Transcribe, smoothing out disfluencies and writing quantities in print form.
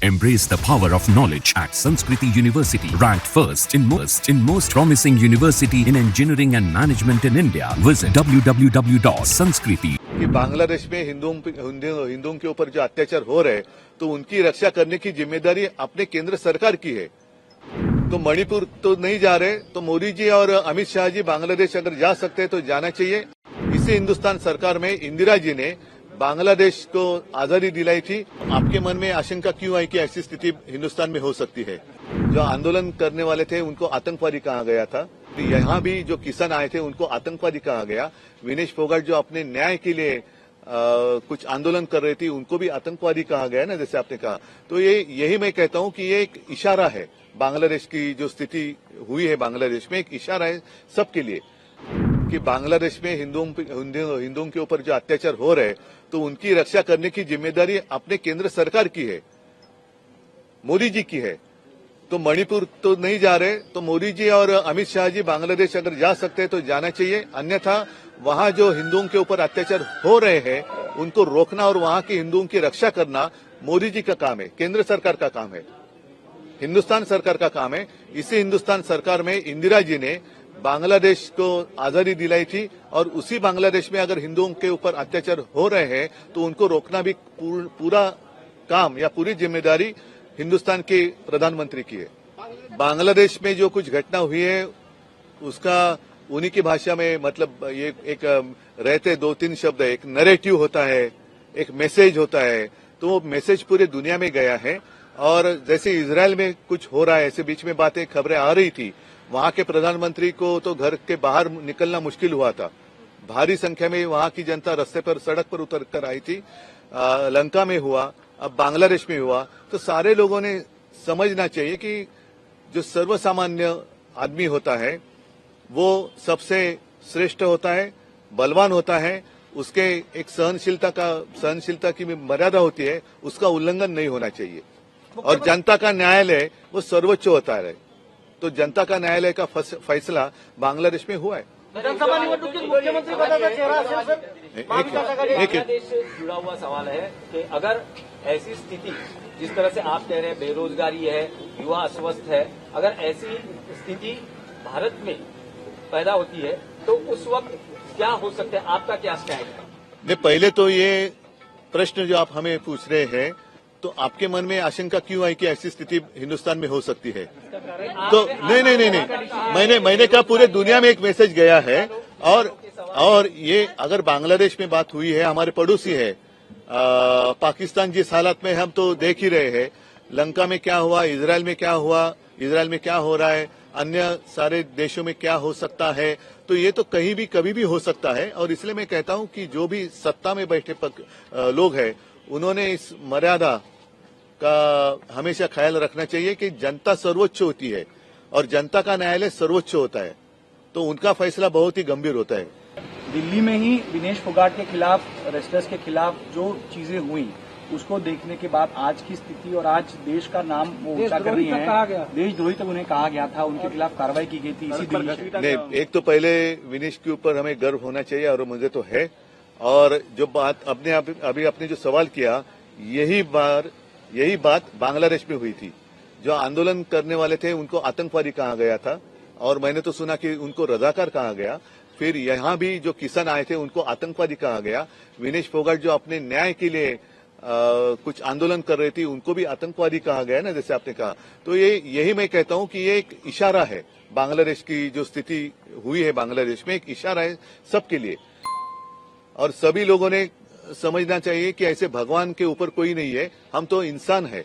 Embrace the power of knowledge at Sanskriti University, ranked first in most promising university in engineering and management in India. Visit www.sanskriti. कि बांग्लादेश में हिंदुओं के ऊपर जो अत्याचार हो रहे तो उनकी रक्षा करने की जिम्मेदारी अपने केंद्र सरकार की है। तो मणिपुर तो नहीं जा रहे, तो मोदी जी और अमित शाह जी बांग्लादेश अगर जा सकते हैं तो जाना चाहिए। इसी हिंदुस्तान सरकार में इंदिरा जी ने बांग्लादेश को आजादी दिलाई थी। आपके मन में आशंका क्यों आई कि ऐसी स्थिति हिंदुस्तान में हो सकती है? जो आंदोलन करने वाले थे उनको आतंकवादी कहा गया था। यहाँ भी जो किसान आए थे उनको आतंकवादी कहा गया। विनेश फोगाट जो अपने न्याय के लिए कुछ आंदोलन कर रही थी उनको भी आतंकवादी कहा गया ना, जैसे आपने कहा। तो यही मैं कहता हूँ कि ये एक इशारा है, बांग्लादेश की जो स्थिति हुई है बांग्लादेश में एक इशारा है सबके लिए कि बांग्लादेश में हिंदुओं के ऊपर जो अत्याचार हो रहे तो उनकी रक्षा करने की जिम्मेदारी अपने केंद्र सरकार की है, मोदी जी की है। तो मणिपुर तो नहीं जा रहे, तो मोदी जी और अमित शाह जी बांग्लादेश अगर जा सकते हैं तो जाना चाहिए। अन्यथा वहां जो हिंदुओं के ऊपर अत्याचार हो रहे हैं उनको रोकना और वहां के हिंदुओं की रक्षा करना मोदी जी का काम है, केंद्र सरकार का काम है, हिंदुस्तान सरकार का काम है। इसी हिंदुस्तान सरकार में इंदिरा जी ने बांग्लादेश को आजादी दिलाई थी और उसी बांग्लादेश में अगर हिंदुओं के ऊपर अत्याचार हो रहे हैं तो उनको रोकना भी पूरा काम या पूरी जिम्मेदारी हिंदुस्तान के प्रधानमंत्री की है। बांग्लादेश में जो कुछ घटना हुई है उसका उन्हीं की भाषा में मतलब ये एक रहते 2-3 शब्द है, एक नैरेटिव होता है, एक मैसेज होता है। तो वो मैसेज पूरे दुनिया में गया है। और जैसे इजराइल में कुछ हो रहा है, ऐसे बीच में बातें खबरें आ रही थी, वहां के प्रधानमंत्री को तो घर के बाहर निकलना मुश्किल हुआ था। भारी संख्या में वहां की जनता रास्ते पर सड़क पर उतर कर आई थी। लंका में हुआ, अब बांग्लादेश में हुआ। तो सारे लोगों ने समझना चाहिए कि जो सर्वसामान्य आदमी होता है वो सबसे श्रेष्ठ होता है, बलवान होता है। उसके एक सहनशीलता की मर्यादा होती है, उसका उल्लंघन नहीं होना चाहिए। और जनता का न्यायालय वो सर्वोच्च होता है। तो जनता का न्यायालय का फैसला बांग्लादेश में हुआ है। विधानसभा निवडणुकीत मुख्यमंत्री पदाचा चेहरा असेल सर? बांग्लादेश जुड़ा हुआ सवाल है कि अगर ऐसी स्थिति जिस तरह से आप कह रहे हैं, बेरोजगारी है, युवा अस्वस्थ है, अगर ऐसी स्थिति भारत में पैदा होती है तो उस वक्त क्या हो सकता है? आपका क्या स्टैंड है? नहीं, पहले तो ये प्रश्न जो आप हमें पूछ रहे हैं तो आपके मन में आशंका क्यों आई कि ऐसी स्थिति हिंदुस्तान में हो सकती है? तो नहीं, मैंने कहा पूरे दुनिया में एक मैसेज गया है। और ये अगर बांग्लादेश में बात हुई है, हमारे पड़ोसी है, पाकिस्तान जिस हालत में हम तो देख ही रहे हैं। लंका में क्या हुआ, इजराइल में क्या हुआ, इजराइल में क्या हो रहा है, अन्य सारे देशों में क्या हो सकता है। तो ये तो कहीं भी कभी भी हो सकता है। और इसलिए मैं कहता हूं कि जो भी सत्ता में बैठे लोग हैं उन्होंने इस मर्यादा का हमेशा ख्याल रखना चाहिए कि जनता सर्वोच्च होती है और जनता का न्यायालय सर्वोच्च होता है। तो उनका फैसला बहुत ही गंभीर होता है। दिल्ली में ही विनेश फोगाट के खिलाफ, रेस्टर्स के खिलाफ जो चीजें हुई उसको देखने के बाद आज की स्थिति और आज देश का नाम वो ऊंचा कर रही है। देशद्रोही तक उन्हें कहा गया था, उनके खिलाफ कार्रवाई की गई थी इसी दिन। एक तो पहले विनेश के ऊपर हमें गर्व होना चाहिए और मुझे तो है। और जो बात अभी आपने जो सवाल किया, यही बात बांग्लादेश में हुई थी। जो आंदोलन करने वाले थे उनको आतंकवादी कहा गया था और मैंने तो सुना कि उनको रजाकार कहा गया। फिर यहाँ भी जो किसान आए थे उनको आतंकवादी कहा गया। विनेश फोगाट जो अपने न्याय के लिए कुछ आंदोलन कर रही थी उनको भी आतंकवादी कहा गया ना, जैसे आपने कहा। तो यही मैं कहता हूँ कि ये एक इशारा है, बांग्लादेश की जो स्थिति हुई है बांग्लादेश में एक इशारा है सबके लिए। और सभी लोगों ने समझना चाहिए कि ऐसे भगवान के ऊपर कोई नहीं है, हम तो इंसान है।